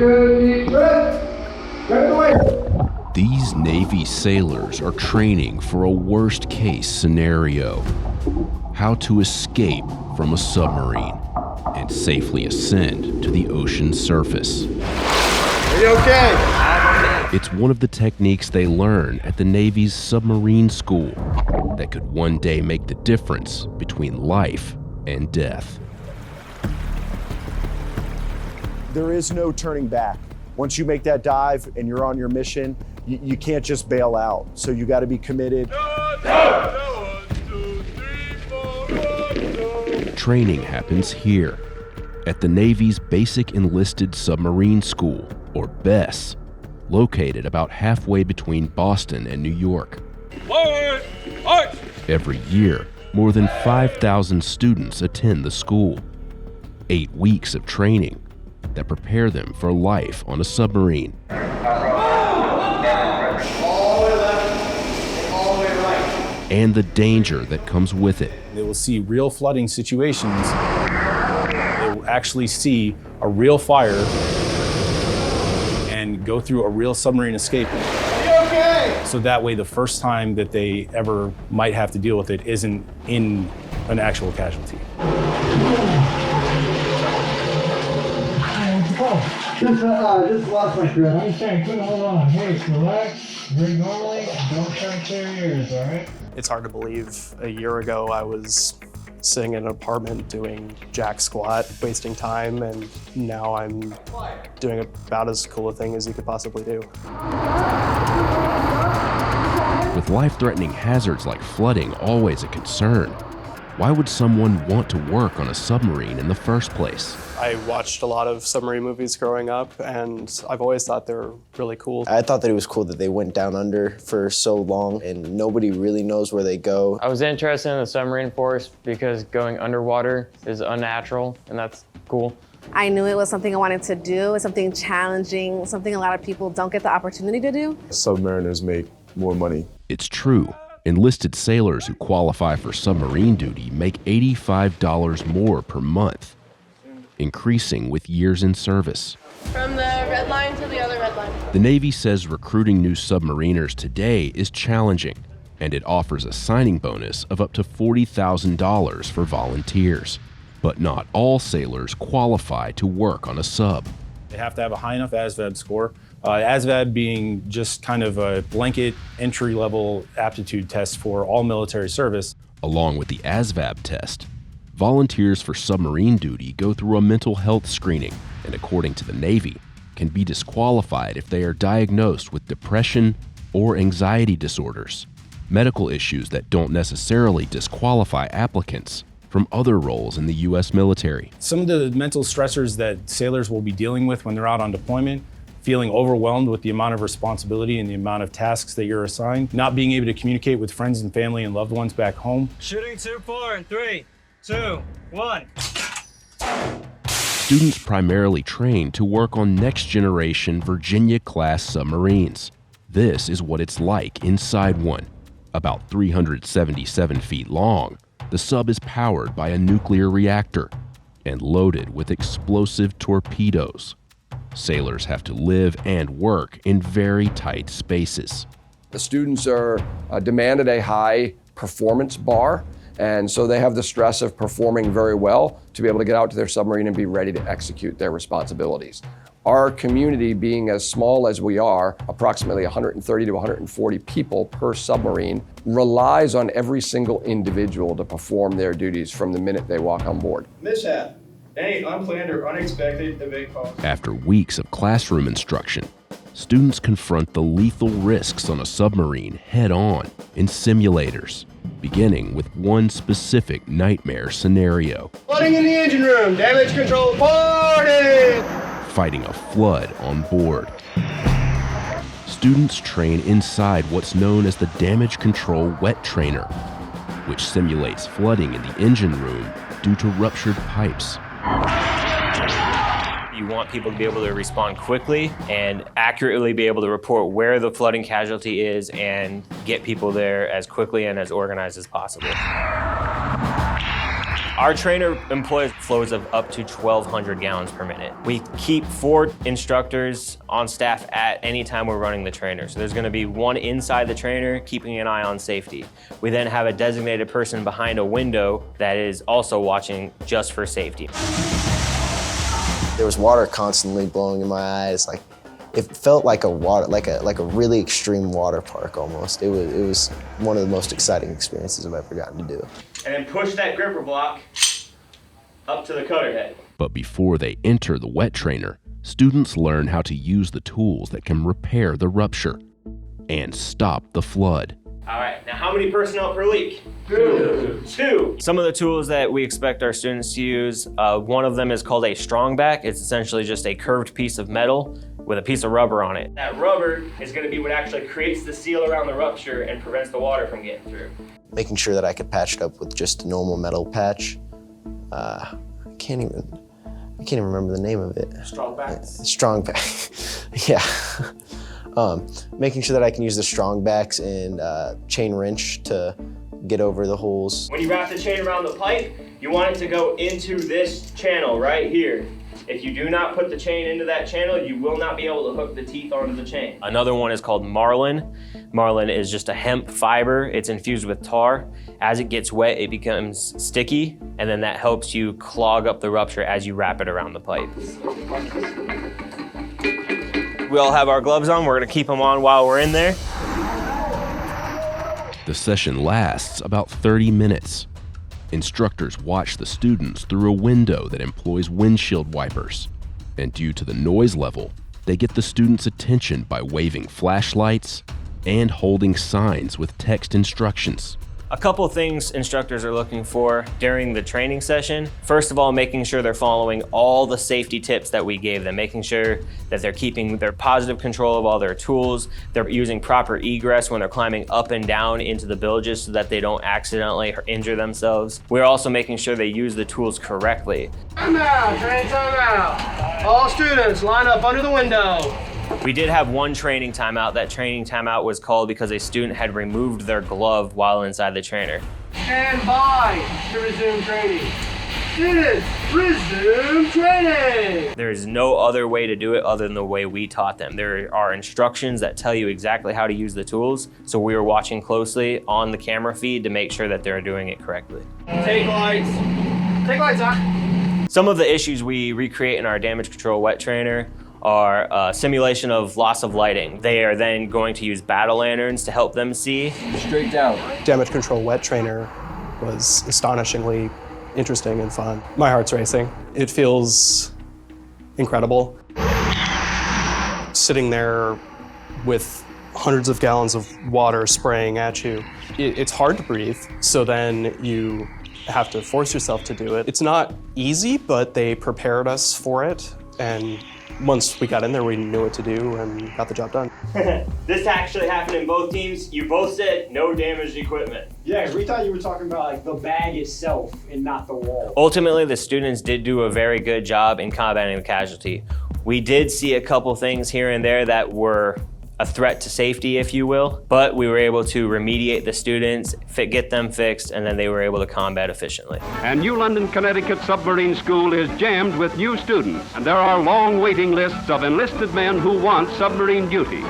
good, deep breath. Get away. These Navy sailors are training for a worst-case scenario. How to escape from a submarine and safely ascend to the ocean's surface. Are you okay? It's one of the techniques they learn at the Navy's Submarine School that could one day make the difference between life and death. There is no turning back. Once you make that dive and you're on your mission, you can't just bail out. So you got to be committed. Training happens here at the Navy's Basic Enlisted Submarine School, or BES, located about halfway between Boston and New York. Every year, more than 5,000 students attend the school. 8 weeks of training that prepare them for life on a submarine. And the danger that comes with it. They will see real flooding situations. They will actually see a real fire and go through a real submarine escape. Okay. So that way, the first time that they ever might have to deal with it isn't in an actual casualty. Just lost my breath. I'm saying, hold on. Hey, relax, breathe normally, don't turn clear your ears, all right? It's hard to believe a year ago I was sitting in an apartment doing jack squat, wasting time, and now I'm doing about as cool a thing as you could possibly do. With life-threatening hazards like flooding always a concern, why would someone want to work on a submarine in the first place? I watched a lot of submarine movies growing up, and I've always thought they were really cool. I thought that it was cool that they went down under for so long and nobody really knows where they go. I was interested in the submarine force because going underwater is unnatural, and that's cool. I knew it was something I wanted to do. It's something challenging, something a lot of people don't get the opportunity to do. Submariners make more money. It's true. Enlisted sailors who qualify for submarine duty make $85 more per month, increasing with years in service. From the red line to the other red line. The Navy says recruiting new submariners today is challenging, and it offers a signing bonus of up to $40,000 for volunteers. But not all sailors qualify to work on a sub. They have to have a high enough ASVAB score. ASVAB being just kind of a blanket entry-level aptitude test for all military service. Along with the ASVAB test, volunteers for submarine duty go through a mental health screening and, according to the Navy, can be disqualified if they are diagnosed with depression or anxiety disorders, medical issues that don't necessarily disqualify applicants from other roles in the U.S. military. Some of the mental stressors that sailors will be dealing with when they're out on deployment, feeling overwhelmed with the amount of responsibility and the amount of tasks that you're assigned, not being able to communicate with friends and family and loved ones back home. Shooting 2-4 in 3, 2, 1. Students primarily train to work on next-generation Virginia-class submarines. This is what it's like inside one. About 377 feet long, the sub is powered by a nuclear reactor and loaded with explosive torpedoes. Sailors have to live and work in very tight spaces. The students are demanded a high performance bar, and so they have the stress of performing very well to be able to get out to their submarine and be ready to execute their responsibilities. Our community being as small as we are, approximately 130 to 140 people per submarine, relies on every single individual to perform their duties from the minute they walk on board. Mishap. Any unplanned or unexpected event cause. After weeks of classroom instruction, students confront the lethal risks on a submarine head-on in simulators, beginning with one specific nightmare scenario. Flooding in the engine room. Damage control reported. Fighting a flood on board. Students train inside what's known as the Damage Control Wet Trainer, which simulates flooding in the engine room due to ruptured pipes. You want people to be able to respond quickly and accurately be able to report where the flooding casualty is and get people there as quickly and as organized as possible. Our trainer employs flows of up to 1,200 gallons per minute. We keep 4 instructors on staff at any time we're running the trainer. So there's gonna be 1 inside the trainer, keeping an eye on safety. We then have a designated person behind a window that is also watching just for safety. There was water constantly blowing in my eyes. Like, it felt like a really extreme water park almost. It was one of the most exciting experiences I've ever gotten to do. And then push that gripper block up to the cutter head. But before they enter the wet trainer, students learn how to use the tools that can repair the rupture and stop the flood. All right, now how many personnel per leak? 2. Some of the tools that we expect our students to use, one of them is called a strong back. It's essentially just a curved piece of metal with a piece of rubber on it. That rubber is gonna be what actually creates the seal around the rupture and prevents the water from getting through. Making sure that I could patch it up with just a normal metal patch. I can't even remember the name of it. Strong back. Strong back, yeah. Making sure that I can use the strong backs and chain wrench to get over the holes. When you wrap the chain around the pipe, you want it to go into this channel right here. If you do not put the chain into that channel, you will not be able to hook the teeth onto the chain. Another one is called marlin. Marlin is just a hemp fiber. It's infused with tar. As it gets wet, it becomes sticky, and then that helps you clog up the rupture as you wrap it around the pipe. We all have our gloves on. We're gonna keep them on while we're in there. The session lasts about 30 minutes. Instructors watch the students through a window that employs windshield wipers. And due to the noise level, they get the students' attention by waving flashlights and holding signs with text instructions. A couple things instructors are looking for during the training session. First of all, making sure they're following all the safety tips that we gave them, making sure that they're keeping their positive control of all their tools, they're using proper egress when they're climbing up and down into the bilges so that they don't accidentally injure themselves. We're also making sure they use the tools correctly. Time out, train time out. All students line up under the window. We did have one training timeout. That training timeout was called because a student had removed their glove while inside the trainer. Stand by to resume training. Students, resume training. There is no other way to do it other than the way we taught them. There are instructions that tell you exactly how to use the tools, so we were watching closely on the camera feed to make sure that they're doing it correctly. Take lights. Take lights on. Some of the issues we recreate in our damage control wet trainer are simulation of loss of lighting. They are then going to use battle lanterns to help them see. Straight down. Damage control wet trainer was astonishingly interesting and fun. My heart's racing. It feels incredible. Sitting there with hundreds of gallons of water spraying at you, it's hard to breathe. So then you have to force yourself to do it. It's not easy, but they prepared us for it. And once we got in there, we knew what to do and got the job done. This actually happened in both teams. You both said no damaged equipment. Yeah, because we thought you were talking about like the bag itself and not the wall. Ultimately, the students did do a very good job in combating the casualty. We did see a couple things here and there that were a threat to safety, if you will, but we were able to remediate the students, get them fixed, and then they were able to combat efficiently. And New London, Connecticut Submarine School is jammed with new students, and there are long waiting lists of enlisted men who want submarine duty.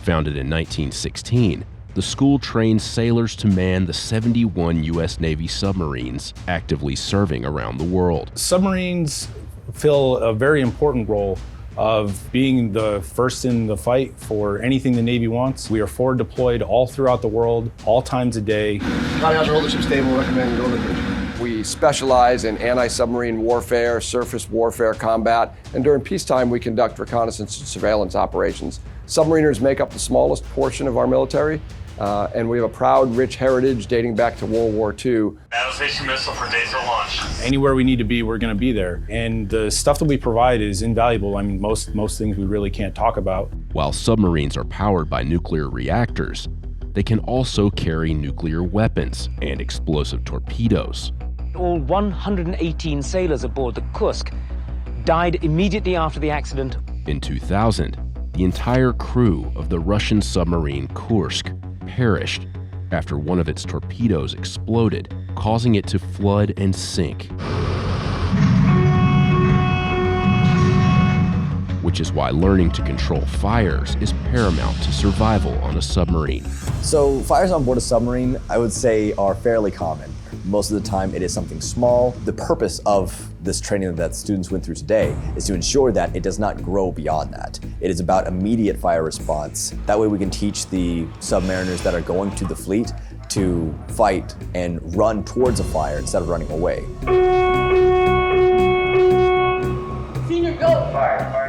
Founded in 1916, the school trains sailors to man the 71 U.S. Navy submarines actively serving around the world. Submarines fill a very important role of being the first in the fight for anything the Navy wants. We are forward deployed all throughout the world, all times a day. How's our older ship stable? Recommend go to the bridge. We specialize in anti-submarine warfare, surface warfare combat, and during peacetime we conduct reconnaissance and surveillance operations. Submariners make up the smallest portion of our military, and we have a proud, rich heritage dating back to World War II. Battle station missile for days of launch. Anywhere we need to be, we're going to be there. And the stuff that we provide is invaluable. I mean, most things we really can't talk about. While submarines are powered by nuclear reactors, they can also carry nuclear weapons and explosive torpedoes. All 118 sailors aboard the Kursk died immediately after the accident. In 2000, the entire crew of the Russian submarine Kursk perished after one of its torpedoes exploded, causing it to flood and sink. Which is why learning to control fires is paramount to survival on a submarine. So fires on board a submarine, I would say, are fairly common. Most of the time it is something small. The purpose of this training that students went through today is to ensure that it does not grow beyond that. It is about immediate fire response. That way we can teach the submariners that are going to the fleet to fight and run towards a fire instead of running away.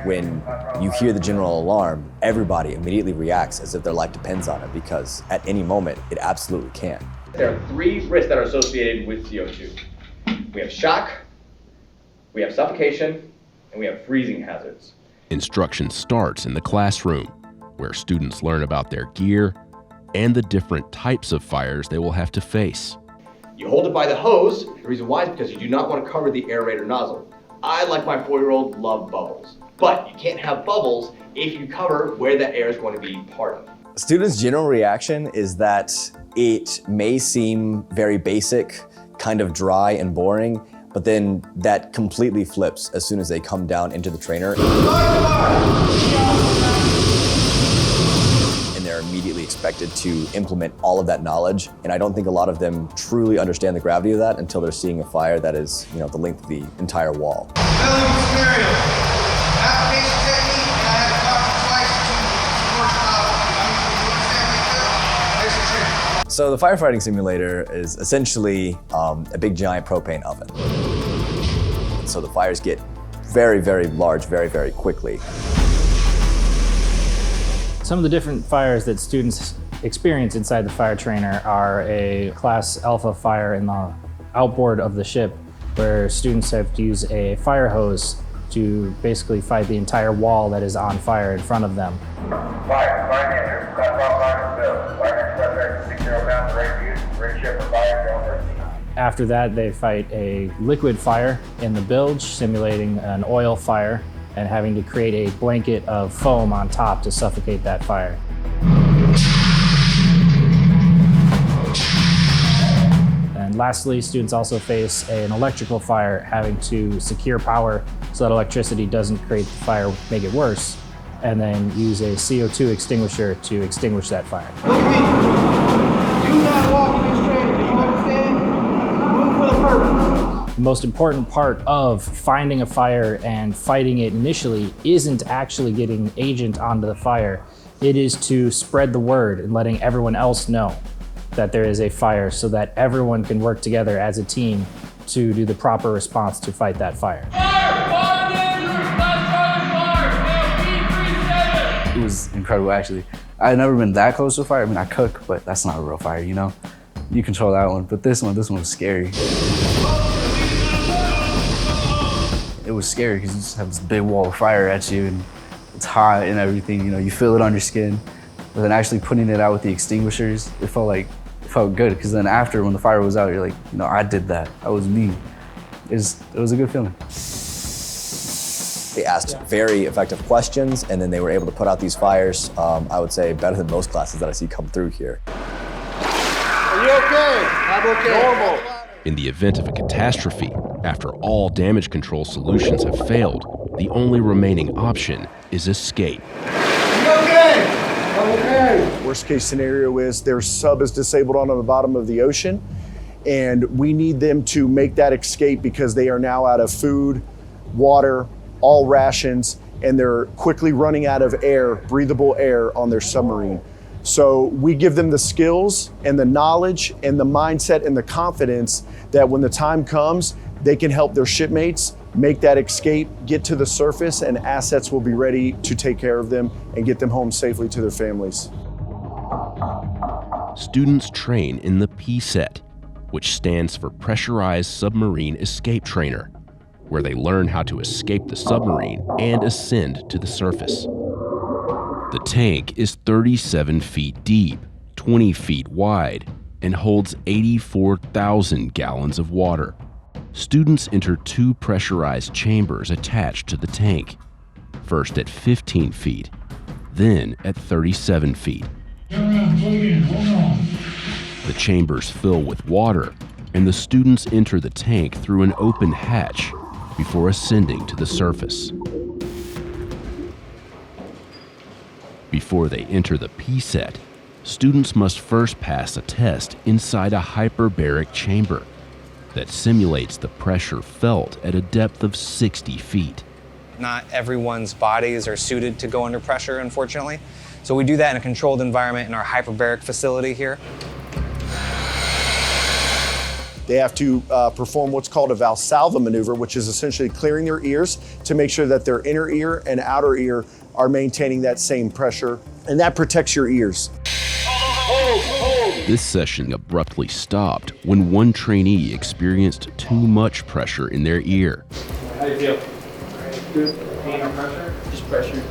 When you hear the general alarm, everybody immediately reacts as if their life depends on it, because at any moment, it absolutely can. There are 3 risks that are associated with CO2. We have shock, we have suffocation, and we have freezing hazards. Instruction starts in the classroom, where students learn about their gear and the different types of fires they will have to face. You hold it by the hose. The reason why is because you do not want to cover the aerator nozzle. I, like my 4-year-old, love bubbles. But you can't have bubbles if you cover where that air is going to be part of. Students' general reaction is that it may seem very basic, kind of dry and boring, but then that completely flips as soon as they come down into the trainer. And they're immediately expected to implement all of that knowledge. And I don't think a lot of them truly understand the gravity of that until they're seeing a fire that is, the length of the entire wall. So the firefighting simulator is essentially a big giant propane oven. So the fires get very, very large very, very quickly. Some of the different fires that students experience inside the fire trainer are a Class Alpha fire in the outboard of the ship, where students have to use a fire hose to basically fight the entire wall that is on fire in front of them. After that, they fight a liquid fire in the bilge, simulating an oil fire, and having to create a blanket of foam on top to suffocate that fire. And lastly, students also face an electrical fire, having to secure power so that electricity doesn't create the fire, make it worse, and then use a CO2 extinguisher to extinguish that fire. Do not walk in this trainer, do you understand? Move for the purpose. The most important part of finding a fire and fighting it initially isn't actually getting agent onto the fire. It is to spread the word and letting everyone else know that there is a fire so that everyone can work together as a team to do the proper response to fight that fire. It was incredible, actually. I had never been that close to a fire. I mean, I cook, but that's not a real fire, you know? You control that one, but this one was scary. It was scary because you just have this big wall of fire at you, and it's hot and everything, you feel it on your skin. But then actually putting it out with the extinguishers, it felt good, because then after, when the fire was out, you're like, I did that. That was me. It was a good feeling. They asked very effective questions, and then they were able to put out these fires, I would say, better than most classes that I see come through here. Are you okay? I'm okay. Normal. In the event of a catastrophe, after all damage control solutions have failed, the only remaining option is escape. Okay. Worst case scenario is their sub is disabled on the bottom of the ocean, and we need them to make that escape because they are now out of food, water, all rations, and they're quickly running out of air, breathable air on their submarine. So we give them the skills and the knowledge and the mindset and the confidence that when the time comes, they can help their shipmates make that escape, get to the surface, and assets will be ready to take care of them and get them home safely to their families. Students train in the PSET, which stands for Pressurized Submarine Escape Trainer, where they learn how to escape the submarine and ascend to the surface. The tank is 37 feet deep, 20 feet wide, and holds 84,000 gallons of water. Students enter 2 pressurized chambers attached to the tank, first at 15 feet, then at 37 feet. The chambers fill with water, and the students enter the tank through an open hatch before ascending to the surface. Before they enter the PSET, students must first pass a test inside a hyperbaric chamber that simulates the pressure felt at a depth of 60 feet. Not everyone's bodies are suited to go under pressure, unfortunately. So we do that in a controlled environment in our hyperbaric facility here. They have to perform what's called a Valsalva maneuver, which is essentially clearing their ears to make sure that their inner ear and outer ear are maintaining that same pressure, and that protects your ears. This session abruptly stopped when one trainee experienced too much pressure in their ear. How do you feel? Good. Pain or pressure? Just pressure.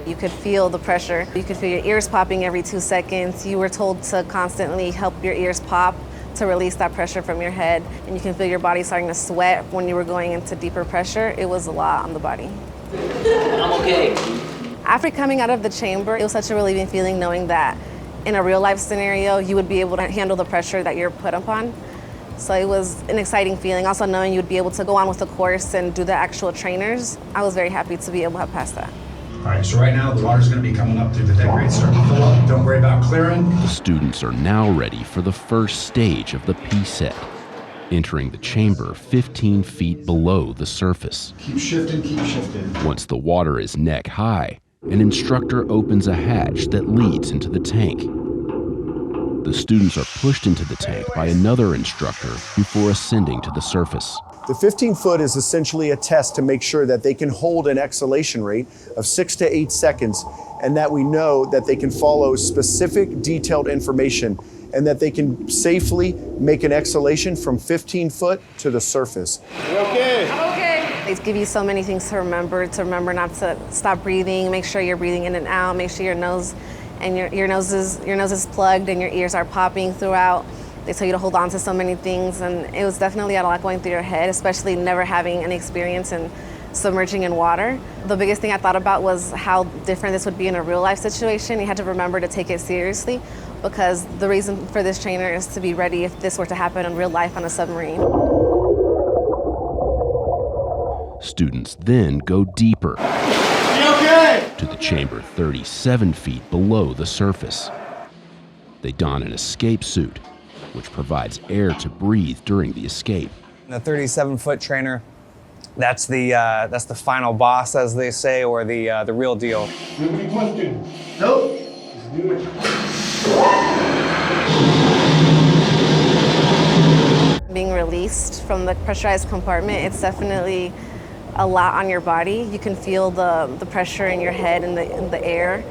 You could feel the pressure. You could feel your ears popping every 2 seconds. You were told to constantly help your ears pop to release that pressure from your head. And you can feel your body starting to sweat when you were going into deeper pressure. It was a lot on the body. I'm okay. After coming out of the chamber, it was such a relieving feeling knowing that in a real life scenario, you would be able to handle the pressure that you're put upon. So it was an exciting feeling. Also knowing you would be able to go on with the course and do the actual trainers, I was very happy to be able to have passed that. All right, so right now the water's gonna be coming up through the deck grate, starting to fill up. Don't worry about clearing. The students are now ready for the first stage of the PSET, entering the chamber 15 feet below the surface. Keep shifting, keep shifting. Once the water is neck high, an instructor opens a hatch that leads into the tank. The students are pushed into the tank by another instructor before ascending to the surface. The 15 foot is essentially a test to make sure that they can hold an exhalation rate of 6 to 8 seconds, and that we know that they can follow specific detailed information and that they can safely make an exhalation from 15 foot to the surface. You're okay. I'm okay. They give you so many things to remember not to stop breathing, make sure you're breathing in and out, make sure your nose is plugged and your ears are popping throughout. They tell you to hold on to so many things, and it was definitely a lot going through your head, especially never having an experience in submerging in water. The biggest thing I thought about was how different this would be in a real life situation. You had to remember to take it seriously, because the reason for this trainer is to be ready if this were to happen in real life on a submarine. Students then go deeper to the chamber 37 feet below the surface. They don an escape suit, which provides air to breathe during the escape. The 37-foot trainer, that's the final boss, as they say, or the real deal. Any questions? Nope. Being released from the pressurized compartment, it's definitely a lot on your body. You can feel the pressure in your head and the air.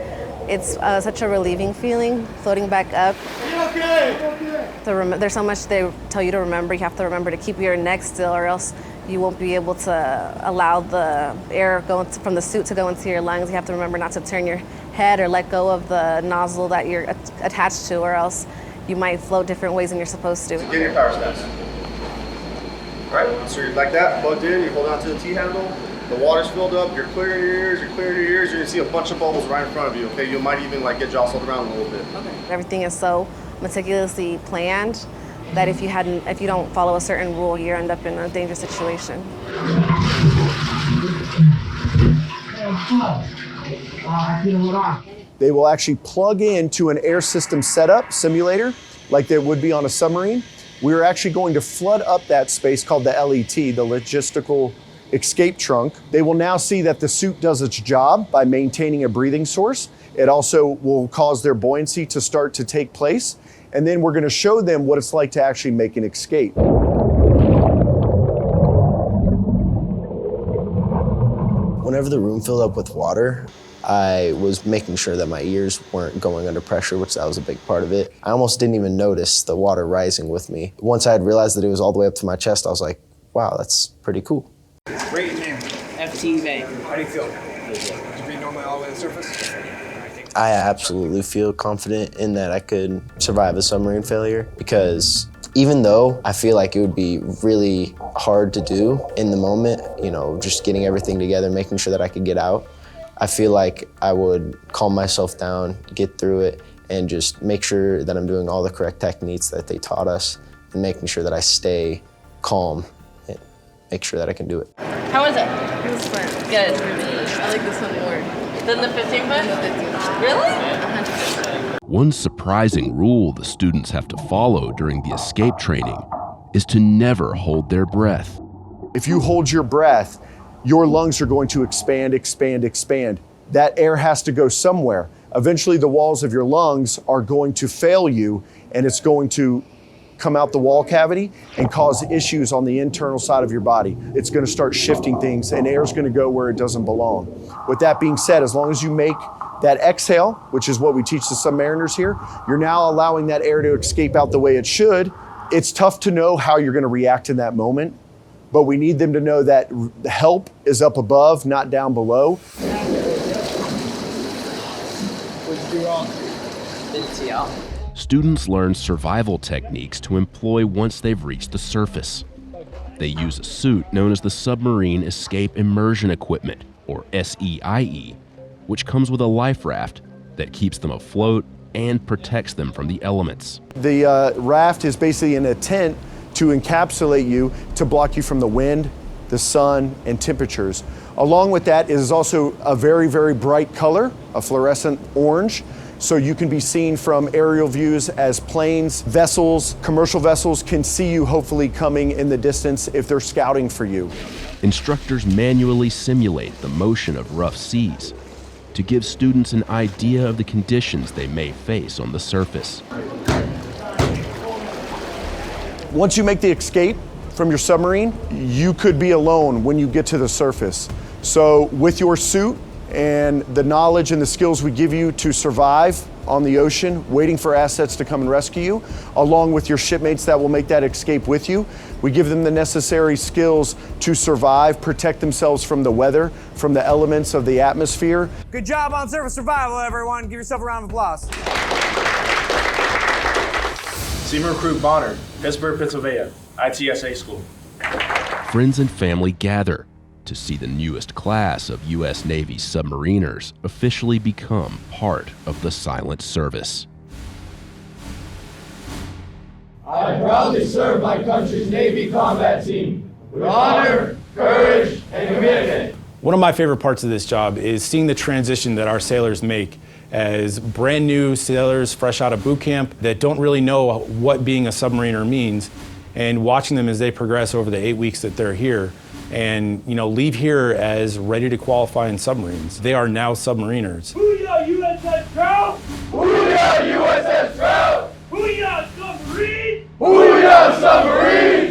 It's such a relieving feeling, floating back up. There's so much they tell you to remember. You have to remember to keep your neck still, or else you won't be able to allow the air from the suit to go into your lungs. You have to remember not to turn your head or let go of the nozzle that you're attached to, or else you might float different ways than you're supposed to. Get your power stance. All right, so you're like that, plugged in, you hold on to the T-handle, the water's filled up, you're clearing your ears, you're going to see a bunch of bubbles right in front of you, okay? You might even get jostled around a little bit. Okay. Everything is so meticulously planned that if you don't follow a certain rule, you end up in a dangerous situation. They will actually plug into an air system setup simulator like there would be on a submarine. We're actually going to flood up that space called the LET, the Logistical Escape Trunk. They will now see that the suit does its job by maintaining a breathing source. It also will cause their buoyancy to start to take place. And then we're going to show them what it's like to actually make an escape. Whenever the room filled up with water, I was making sure that my ears weren't going under pressure, which that was a big part of it. I almost didn't even notice the water rising with me. Once I had realized that it was all the way up to my chest, I was like, wow, that's pretty cool. Great name. FT Bank. How do you feel? Did you breathe normally all the way to the surface? I absolutely feel confident in that I could survive a submarine failure, because even though I feel like it would be really hard to do in the moment, just getting everything together, making sure that I could get out, I feel like I would calm myself down, get through it, and just make sure that I'm doing all the correct techniques that they taught us and making sure that I stay calm and make sure that I can do it. How was it? It was fun. Good. I like this one more. Than the 15 foot? Really? 100%. One surprising rule the students have to follow during the escape training is to never hold their breath. If you hold your breath, your lungs are going to expand, expand, expand. That air has to go somewhere. Eventually the walls of your lungs are going to fail you, and it's going to come out the wall cavity and cause issues on the internal side of your body. It's going to start shifting things, and air is going to go where it doesn't belong. With that being said, as long as you make that exhale, which is what we teach the submariners here, you're now allowing that air to escape out the way it should. It's tough to know how you're going to react in that moment, but we need them to know that help is up above, not down below. What'd you do wrong? Didn't see y'all. Students learn survival techniques to employ once they've reached the surface. They use a suit known as the Submarine Escape Immersion Equipment, or SEIE, which comes with a life raft that keeps them afloat and protects them from the elements. The raft is basically in a tent to encapsulate you, to block you from the wind, the sun, and temperatures. Along with that is also a very, very bright color, a fluorescent orange, so you can be seen from aerial views as planes, vessels, commercial vessels can see you hopefully coming in the distance if they're scouting for you. Instructors manually simulate the motion of rough seas to give students an idea of the conditions they may face on the surface. Once you make the escape from your submarine, you could be alone when you get to the surface. So with your suit and the knowledge and the skills we give you to survive on the ocean, waiting for assets to come and rescue you, along with your shipmates that will make that escape with you, we give them the necessary skills to survive, protect themselves from the weather, from the elements of the atmosphere. Good job on surface survival, everyone. Give yourself a round of applause. Seaman Recruit Bonner, Pittsburgh, Pennsylvania, ITSA School. Friends and family gather to see the newest class of U.S. Navy submariners officially become part of the silent service. I proudly serve my country's Navy combat team with honor, courage, and commitment. One of my favorite parts of this job is seeing the transition that our sailors make as brand new sailors fresh out of boot camp that don't really know what being a submariner means, and watching them as they progress over the 8 weeks that they're here and leave here as ready to qualify in submarines. They are now submariners. Booyah, USS Trout! Booyah, USS Trout! Booyah, submarine! Booyah, submarine!